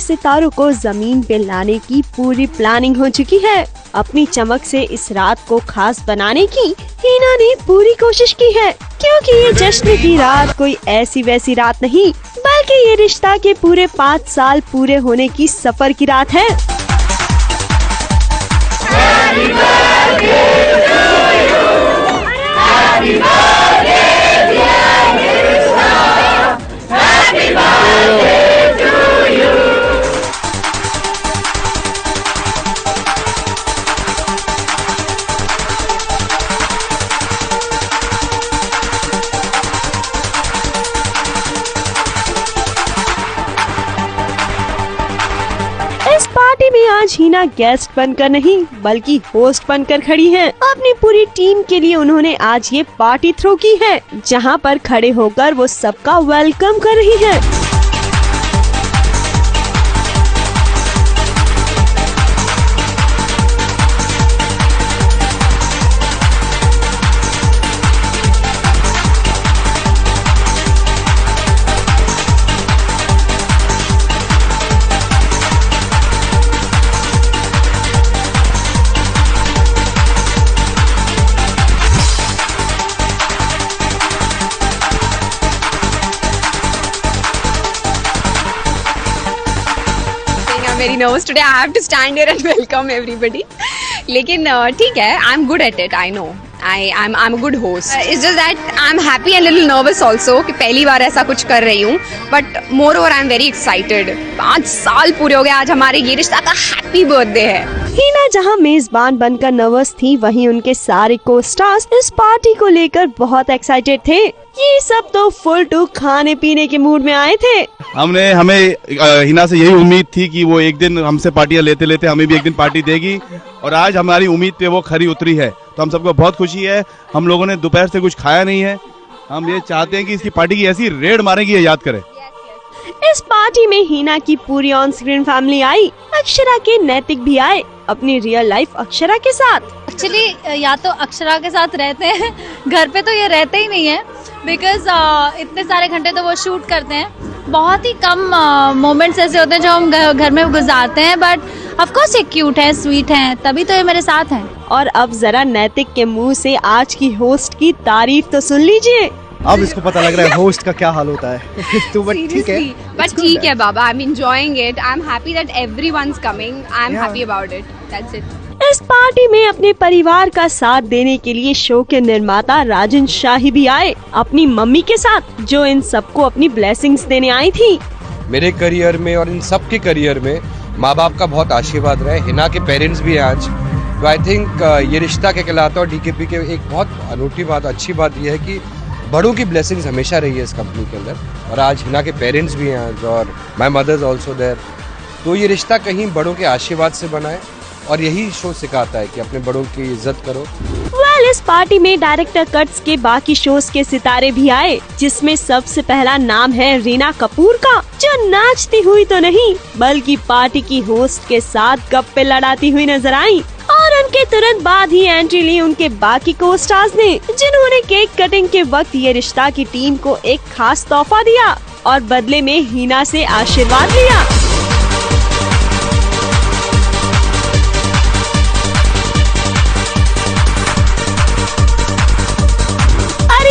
सितारों को जमीन पे लाने की पूरी प्लानिंग हो चुकी है। अपनी चमक से इस रात को खास बनाने की हिना ने पूरी कोशिश की है, क्योंकि ये जश्न की रात कोई ऐसी वैसी रात नहीं, बल्कि ये रिश्ता के पूरे 5 साल पूरे होने की सफर की रात है। Happy birthday to you. Happy birthday dear Nirishta. Happy birthday to you. इस पार्टी में आज हिना गेस्ट बनकर नहीं बल्कि होस्ट बनकर खड़ी हैं। अपनी पूरी टीम के लिए उन्होंने आज ये पार्टी थ्रो की है, जहां पर खड़े होकर वो सबका वेलकम कर रही हैं। Very nervous today. I have to stand here and welcome everybody. लेकिन ठीक है, I'm good at it. I know. I'm a good host. It's just that I'm happy and little nervous also कि पहली बार ऐसा कुछ कर रही हूँ. But moreover I'm very excited. 5 साल पूरे हो गए, आज हमारे ये रिश्ता का हैप्पी बर्थडे है। हिना जहाँ मेजबान बनकर नर्वस थी, वहीं उनके सारे को स्टार्स इस पार्टी को लेकर बहुत एक्साइटेड थे। ये सब तो फुल टू खाने पीने के मूड में आए थे। हमें हिना से यही उम्मीद थी कि वो एक दिन हमसे पार्टियां लेते लेते हमें भी एक दिन पार्टी देगी, और आज हमारी उम्मीद पे वो खरी उतरी है, तो हम सबको बहुत खुशी है। हम लोगों ने दोपहर से कुछ खाया नहीं है। हम ये चाहते हैं कि इसकी पार्टी की ऐसी रेड मारेंगे, ये याद करें। इस पार्टी में हिना की पूरी on screen family I. Akshara के नैतिक भी आए अपनी रियल लाइफ अक्षरा के साथ। एक्चुअली या तो अक्षरा के साथ रहते हैं, घर पे तो ये रहते ही नहीं है, बिकॉज इतने सारे घंटे तो वो शूट करते हैं। बहुत ही कम मोमेंट्स ऐसे होते हैं जो हम घर में गुजारते हैं, बट ऑफ कोर्स ये क्यूट है, स्वीट है, तभी तो ये मेरे साथ हैं। और अब जरा नैतिक के मुंह से आज की होस्ट की तारीफ तो सुन लीजिए। अब इसको पता लग रहा है होस्ट का क्या हाल होता है। तो बट ठीक है बाबा, I am enjoying it. I am happy that everyone's coming. I am happy about it. That's it. इस पार्टी में अपने परिवार का साथ देने के लिए शो के निर्माता राजन शाही भी आए अपनी मम्मी के साथ, जो इन सबको अपनी ब्लेसिंग्स देने आई थी। मेरे करियर में और इन सब के करियर में माँ बाप का बहुत आशीर्वाद रहा है। हिना के पेरेंट्स भी हैं आज, तो आई थिंक ये रिश्ता क्या कहलाता है। और डीकेपी के एक बहुत अनूठी बात, अच्छी बात यह है कि बड़ों की ब्लेसिंग्स हमेशा रही है इस कंपनी के अंदर, और आज हिना के पेरेंट्स भी हैं आज, और माय मदर्स आल्सो देयर। तो ये रिश्ता कहीं बड़ों के आशीर्वाद से बना है, और यही शो सिखाता है कि अपने बड़ों की इज्जत करो। इस पार्टी में डायरेक्टर कट्स के बाकी शोज के सितारे भी आए, जिसमें सबसे पहला नाम है रीना कपूर का, जो नाचती हुई तो नहीं बल्कि पार्टी की होस्ट के साथ गप्पे लड़ाती हुई नजर आई। और उनके तुरंत बाद ही एंट्री ली उनके बाकी को स्टार्स ने, जिन्होंने केक कटिंग के वक्त ये रिश्ता की टीम को एक खास तोहफा दिया और बदले में हिना से आशीर्वाद लिया।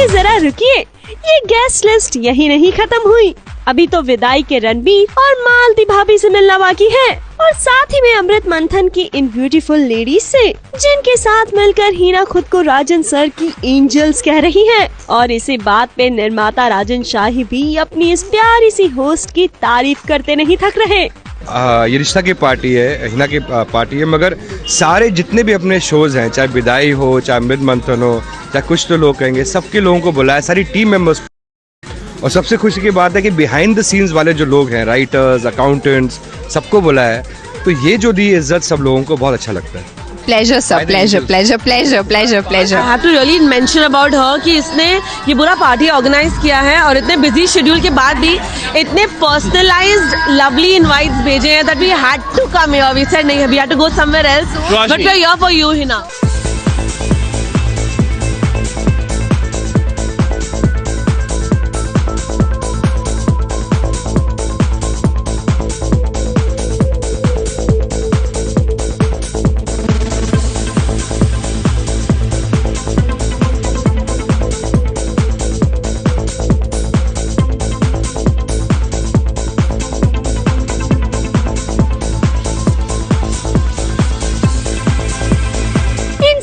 जरा रुकिए, ये गेस्ट लिस्ट यही नहीं खत्म हुई। अभी तो विदाई के रणबीर और मालती भाभी से मिलना बाकी है, और साथ ही में अमृत मंथन की इन ब्यूटीफुल लेडीज से, जिनके साथ मिलकर हिना खुद को राजन सर की एंजल्स कह रही हैं। और इसी बात पे निर्माता राजन शाही भी अपनी इस प्यारी सी होस्ट की तारीफ करते नहीं थक रहे। ये रिश्ता की पार्टी है, हिना की पार्टी है, मगर सारे जितने भी अपने शोज हैं, चाहे विदाई हो, चाहे अमृत मंथन हो, चाहे कुछ तो लोग कहेंगे, सबके लोगों को बुलाया, सारी टीम मेंबर्स। और सबसे खुशी की बात है कि बिहाइंड द सीन्स वाले जो लोग हैं, राइटर्स, अकाउंटेंट्स, सबको बुलाया है। तो ये जो दी इज्जत सब लोगों को बहुत अच्छा लगता है। Pleasure sir, pleasure. I have to really mention about her कि इसने ये पूरा पार्टी ऑर्गेनाइज किया है, और इतने बिजी शेड्यूल के बाद भी इतने पर्सनलाइज्ड लवली इनवाइट्स भेजे हैं that we had to come here. We said नहीं, we had to go somewhere else, but we are here for you, Hina.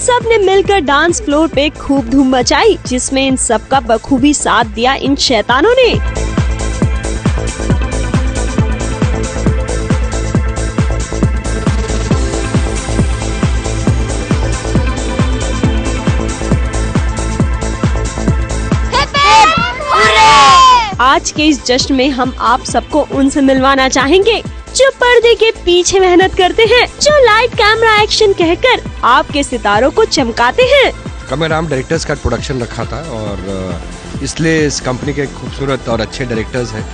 सब ने मिलकर डांस फ्लोर पे खूब धूम मचाई, जिसमें इन सब का बखूबी साथ दिया इन शैतानों ने। आज के इस जश्न में हम आप सबको उनसे मिलवाना चाहेंगे जो पर्दे के पीछे मेहनत करते हैं, जो लाइट कैमरा एक्शन कहकर आपके सितारों को चमकाते हैं। कमर राम डायरेक्टर्स का प्रोडक्शन रखा था और इसलिए इस कंपनी के खूबसूरत और अच्छे डायरेक्टर्स हैं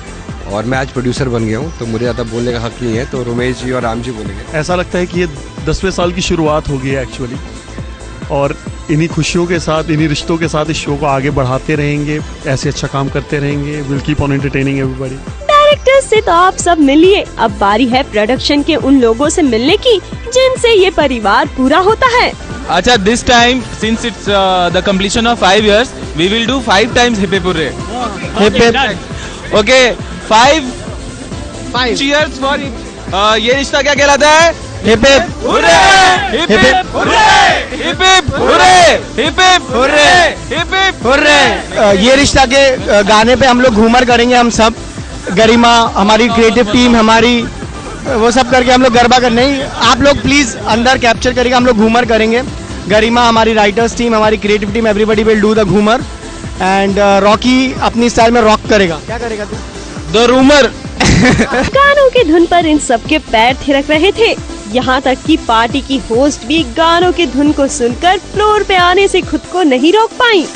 और मैं आज प्रोड्यूसर बन गया हूँ, तो मुझे ज़्यादा बोलने का हक नहीं है, तो रमेश जी और राम जी बोलेंगे। ऐसा लगता है कि ये 10वें साल की शुरुआत हो गई है एक्चुअली, और इन्हीं खुशियों के साथ, इन्हीं रिश्तों के साथ इस शो को आगे बढ़ाते रहेंगे, ऐसे अच्छा काम करते रहेंगे। Will keep on entertaining everybody. Director से तो आप सब मिलिए, अब बारी है प्रोडक्शन के उन लोगों से मिलने की जिनसे ये परिवार पूरा होता है। अच्छा, this time since it's the completion of 5 years, we will do 5 times hip hip hooray. Hip hip. Okay, 5 cheers for ये रिश्ता क्या कहलाता है? Hip hip hooray! Hip hip hooray! Hip hip hooray! Hip hip hooray! Hip hip hooray! ये रिश्ता के गाने पे हम लोग घूमर करेंगे, हम सब गरिमा, हमारी क्रिएटिव टीम, हमारी वो सब करके हम लोग गरबा कर, नहीं आप लोग प्लीज अंदर कैप्चर करेगा, हम लोग घूमर करेंगे। गरिमा, हमारी राइटर्स टीम, हमारी creative team, everybody will do the Ghoomar and Rocky अपनी स्टाइल में रॉक करेगा। क्या करेगा तू? The rumor. गानों की धुन पर इन सबके पैर थिरक रहे थे, यहाँ तक कि पार्टी की होस्ट भी गानों की धुन को सुनकर फ्लोर पे आने से खुद को नहीं रोक पाई।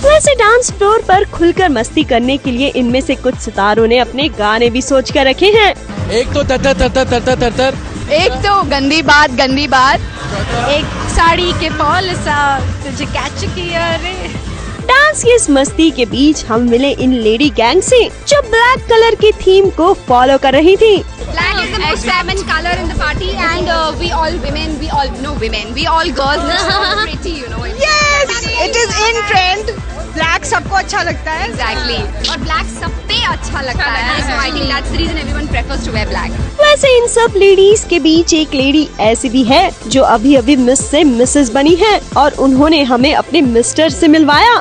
वैसे डांस फ्लोर पर खुलकर मस्ती करने के लिए इनमें से कुछ सितारों ने अपने गाने भी सोच कर रखे हैं। एक तो तर तर तर तर तर तर तर, एक तो गंदी बात, एक साड़ी के फॉल सा तुझे कैच किया रे। डांस की इस मस्ती के बीच हम मिले इन लेडी गैंग से जो ब्लैक कलर की थीम को फॉलो कर रही थी। Black is the most feminine color in the party, and we all girls look so pretty, you know. Yes, it is in trend. Black सबको अच्छा लगता है. Exactly. और black सब पे अच्छा लगता है. So I think that's the reason everyone prefers to wear black. वैसे इन सब लेडीज के बीच एक लेडी ऐसी भी है जो अभी अभी मिस से मिसेस बनी है और उन्होंने हमें अपने मिस्टर से मिलवाया।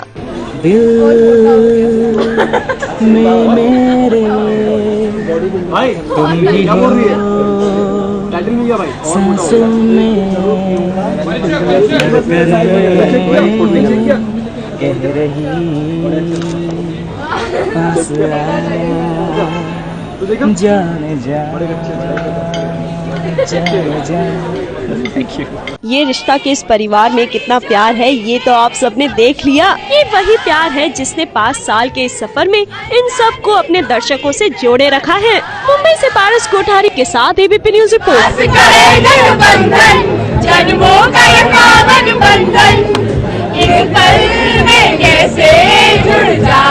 ये रिश्ता के इस परिवार में कितना प्यार है ये तो आप सबने देख लिया। ये वही प्यार है जिसने 5 साल के इस सफर में इन सबको अपने दर्शकों से जोड़े रखा है। मुंबई से पारस कोठारी के साथ एबीपी न्यूज रिपोर्ट। कैसे जुड़ जा